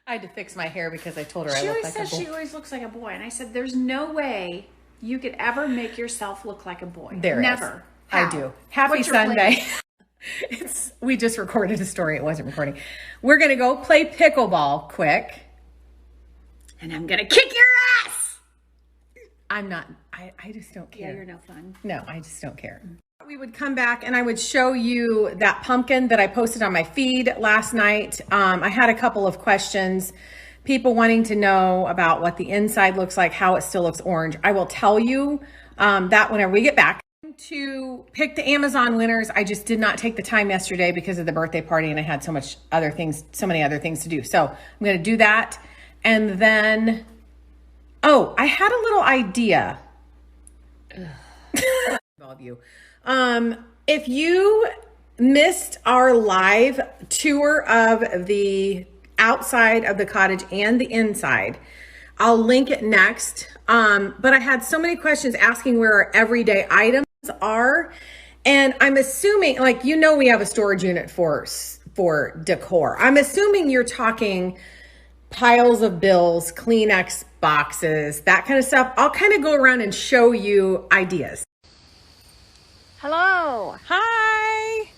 I had to fix my hair because I told her I She looked always like a says boy. she always looks like a boy. And I said, there's no way you could ever make yourself look like a boy. There Never. is. I do. Happy What's your plan? Sunday. We just recorded a story. It wasn't recording. We're going to go play pickleball quick. And I'm going to kick your ass. I'm not. I just don't care. Yeah, you're no fun. No, I just don't care. We would come back and I would show you that pumpkin that I posted on my feed last night. I had a couple of questions. People wanting to know about what the inside looks like, how it still looks orange. I will tell you that whenever we get back. To pick the Amazon winners, I just did not take the time yesterday because of the birthday party and I had so many other things to do. So I'm going to do that. And then, oh, I had a little idea. All of you. If you missed our live tour of the outside of the cottage and the inside, I'll link it next. But I had so many questions asking where our everyday items are. And I'm assuming, like, you know, we have a storage unit for decor. I'm assuming you're talking piles of bills, Kleenex boxes, that kind of stuff. I'll kind of go around and show you ideas. Hello. Hi.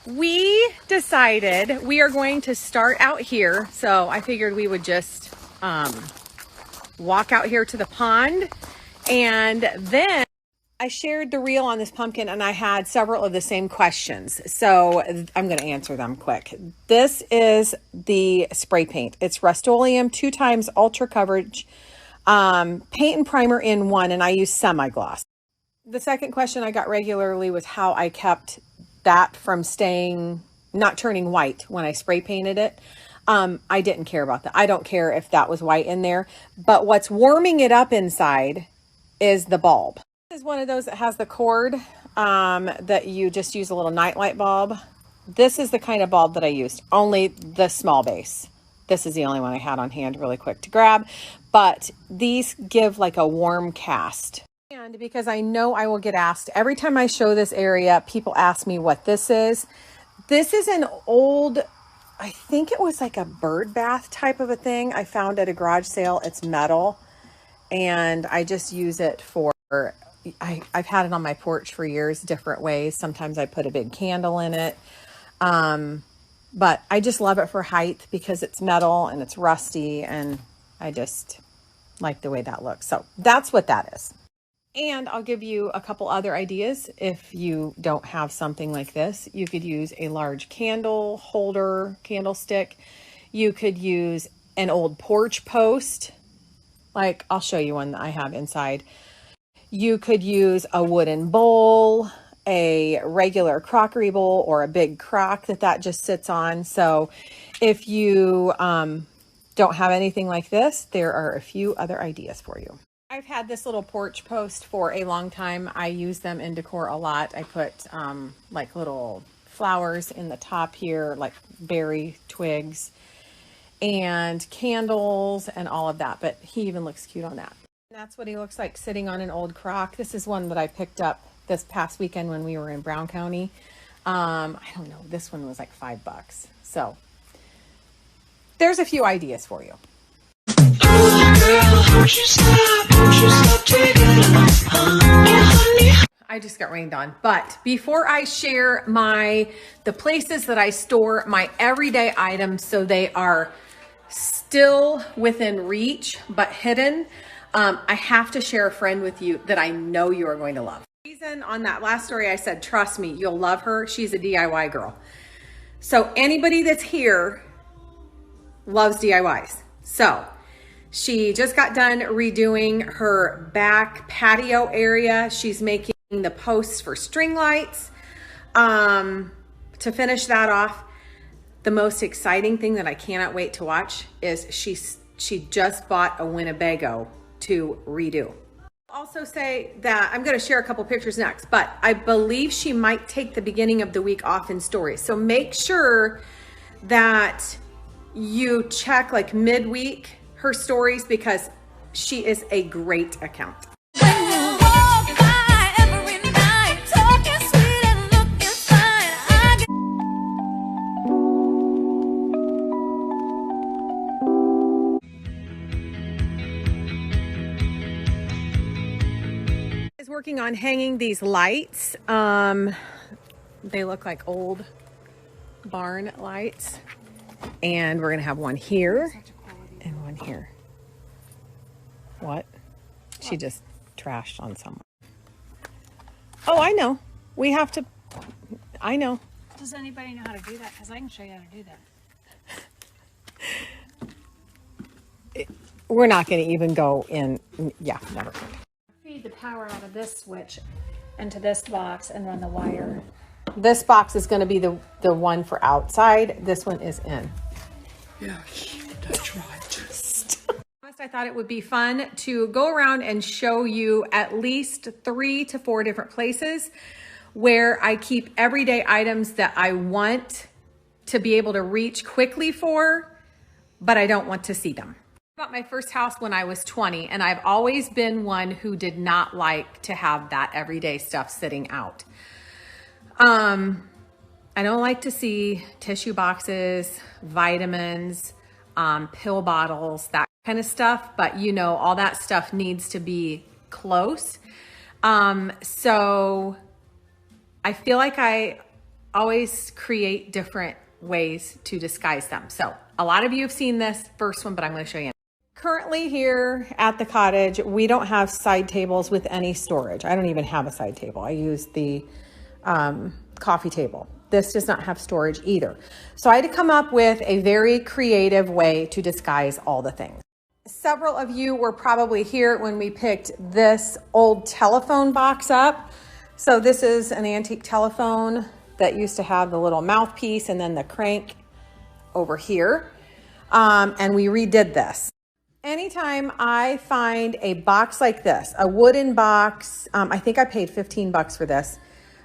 We decided we are going to start out here. So I figured we would just walk out here to the pond. And then I shared the reel on this pumpkin and I had several of the same questions. So I'm going to answer them quick. This is the spray paint. It's Rust-Oleum 2x ultra coverage paint and primer in one, and I use semi-gloss. The second question I got regularly was how I kept that from not turning white when I spray painted it. I didn't care about that. I don't care if that was white in there, but what's warming it up inside is the bulb. This is one of those that has the cord that you just use a little nightlight bulb. This is the kind of bulb that I used, only the small base. This is the only one I had on hand really quick to grab, but these give like a warm cast. And because I know I will get asked every time I show this area, people ask me what this is. This is an old, I think it was like a bird bath type of a thing I found at a garage sale. It's metal and I just use it for, I've had it on my porch for years, different ways. Sometimes I put a big candle in it. But I just love it for height because it's metal and it's rusty and I just like the way that looks. So that's what that is. And I'll give you a couple other ideas. If you don't have something like this, you could use a large candle holder, candlestick. You could use an old porch post. Like I'll show you one that I have inside. You could use a wooden bowl, a regular crockery bowl, or a big crock that just sits on. So if you don't have anything like this, there are a few other ideas for you. I've had this little porch post for a long time. I use them in decor a lot. I put like little flowers in the top here, like berry twigs and candles and all of that. But he even looks cute on that. And that's what he looks like sitting on an old crock. This is one that I picked up this past weekend when we were in Brown County. I don't know. This one was like $5. So there's a few ideas for you. I just got rained on. But before I share the places that I store my everyday items so they are still within reach but hidden, I have to share a friend with you that I know you are going to love. The reason on that last story I said, trust me, you'll love her. She's a DIY girl. So anybody that's here loves DIYs. So she just got done redoing her back patio area. She's making the posts for string lights. To finish that off, the most exciting thing that I cannot wait to watch is she just bought a Winnebago to redo. I'll also say that I'm going to share a couple pictures next, but I believe she might take the beginning of the week off in stories. So make sure that you check like midweek her stories because she is a great account. working on hanging these lights. They look like old barn lights. And we're gonna have one here and one here. What? She just trashed on someone. Oh, I know. We have to, I know. Does anybody know how to do that? Because I can show you how to do that. We're not gonna even go in, yeah, never. Feed the power out of this switch into this box and run the wire. This box is gonna be the one for outside. This one is in. Yes, that's right. I thought it would be fun to go around and show you at least 3 to 4 different places where I keep everyday items that I want to be able to reach quickly for, but I don't want to see them. I bought my first house when I was 20, and I've always been one who did not like to have that everyday stuff sitting out. I don't like to see tissue boxes, vitamins, pill bottles, that kind of stuff, but you know, all that stuff needs to be close. So I feel like I always create different ways to disguise them. So a lot of you have seen this first one, but I'm going to show you. Currently here at the cottage, we don't have side tables with any storage. I don't even have a side table. I use the coffee table. This does not have storage either. So I had to come up with a very creative way to disguise all the things. Several of you were probably here when we picked this old telephone box up. So this is an antique telephone that used to have the little mouthpiece and then the crank over here. And we redid this. Anytime I find a box like this, a wooden box, I think I paid $15 for this,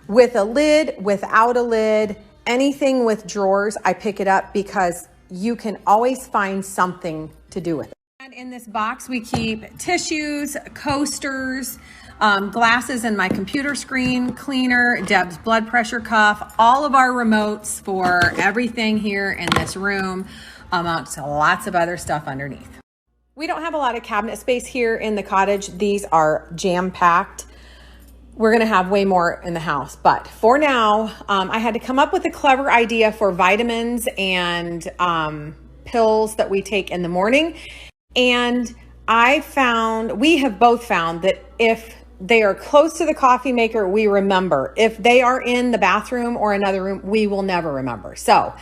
with a lid, without a lid, anything with drawers, I pick it up because you can always find something to do with it. And in this box, we keep tissues, coasters, glasses in my computer screen cleaner, Deb's blood pressure cuff, all of our remotes for everything here in this room, amongst lots of other stuff underneath. We don't have a lot of cabinet space here in the cottage. These are jam-packed. We're gonna have way more in the house, but for now, I had to come up with a clever idea for vitamins and pills that we take in the morning. And we have both found that if they are close to the coffee maker, we remember. If they are in the bathroom or another room, we will never remember. So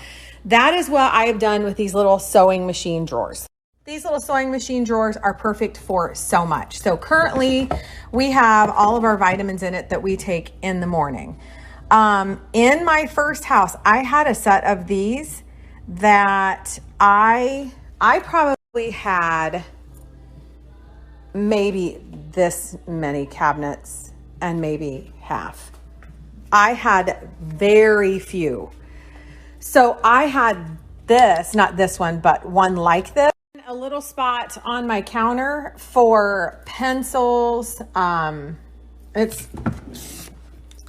that is what I have done with these little sewing machine drawers. These little sewing machine drawers are perfect for so much. So currently we have all of our vitamins in it that we take in the morning. In my first house, I had a set of these that I probably had maybe this many cabinets and maybe half. I had very few. So I had this, not this one, but one like this. A little spot on my counter for pencils. It's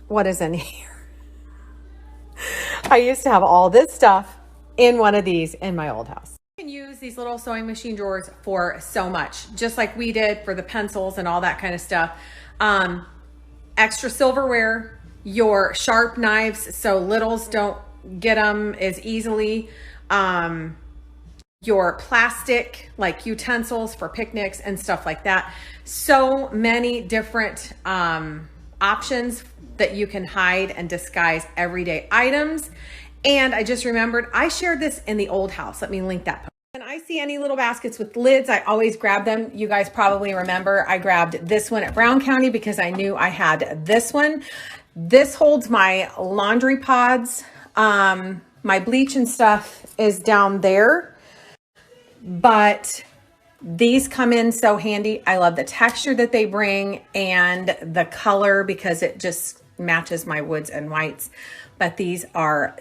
what is in here. I used to have all this stuff in one of these in my old house. You can use these little sewing machine drawers for so much, just like we did for the pencils and all that kind of stuff. Extra silverware, your sharp knives so littles don't get them as easily. Your plastic like utensils for picnics and stuff like that. So many different options that you can hide and disguise everyday items. And I just remembered I shared this in the old house. Let me link that. When I see any little baskets with lids, I always grab them. You guys probably remember I grabbed this one at Brown County because I knew I had this one. This holds my laundry pods. My bleach and stuff is down there. But these come in so handy. I love the texture that they bring and the color because it just matches my woods and whites. But these are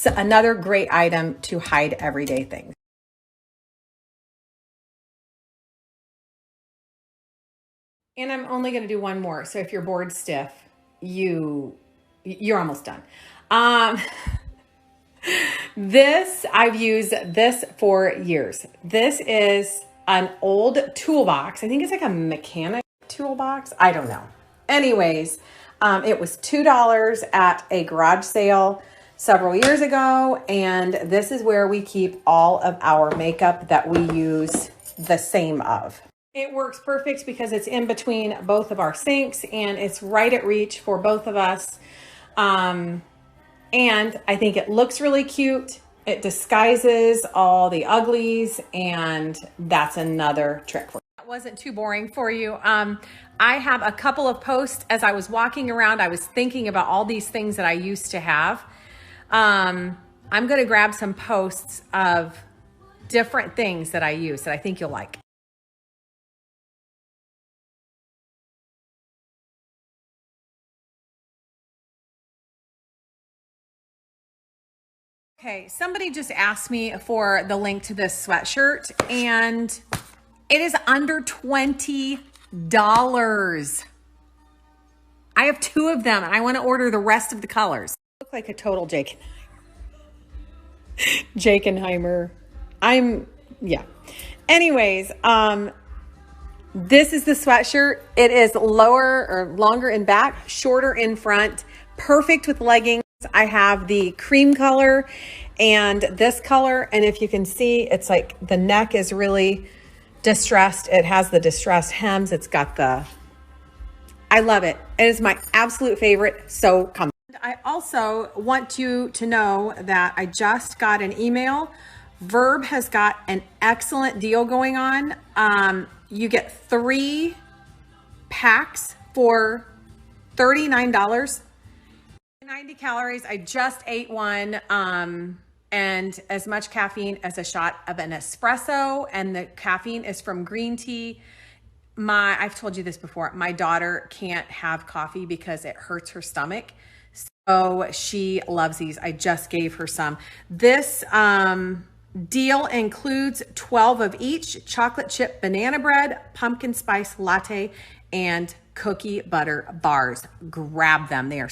another great item to hide everyday things. And I'm only going to do one more. So if you're bored stiff, you're almost done. I've used this for years. This is an old toolbox. I think it's like a mechanic toolbox. I don't know. Anyways, it was $2 at a garage sale several years ago. And this is where we keep all of our makeup that we use the same of. It works perfect because it's in between both of our sinks and it's right at reach for both of us. And I think it looks really cute. It disguises all the uglies, and that's another trick for you. That wasn't too boring for you. I have a couple of posts. As I was walking around, I was thinking about all these things that I used to have. I'm going to grab some posts of different things that I use that I think you'll like. Okay, somebody just asked me for the link to this sweatshirt, and it is under $20. I have 2 of them, and I want to order the rest of the colors. I look like a total Jakenheimer. Yeah. Anyways, this is the sweatshirt. It is lower or longer in back, shorter in front, perfect with leggings. I have the cream color and this color. And if you can see, it's like the neck is really distressed. It has the distressed hems. It's got I love it. It is my absolute favorite. So comfortable. I also want you to know that I just got an email. Verb has got an excellent deal going on. You get 3 packs for $39. 90 calories. I just ate one, and as much caffeine as a shot of an espresso, and the caffeine is from green tea. I've told you this before, my daughter can't have coffee because it hurts her stomach. So she loves these. I just gave her some. This deal includes 12 of each: chocolate chip banana bread, pumpkin spice latte, and cookie butter bars. Grab them. They are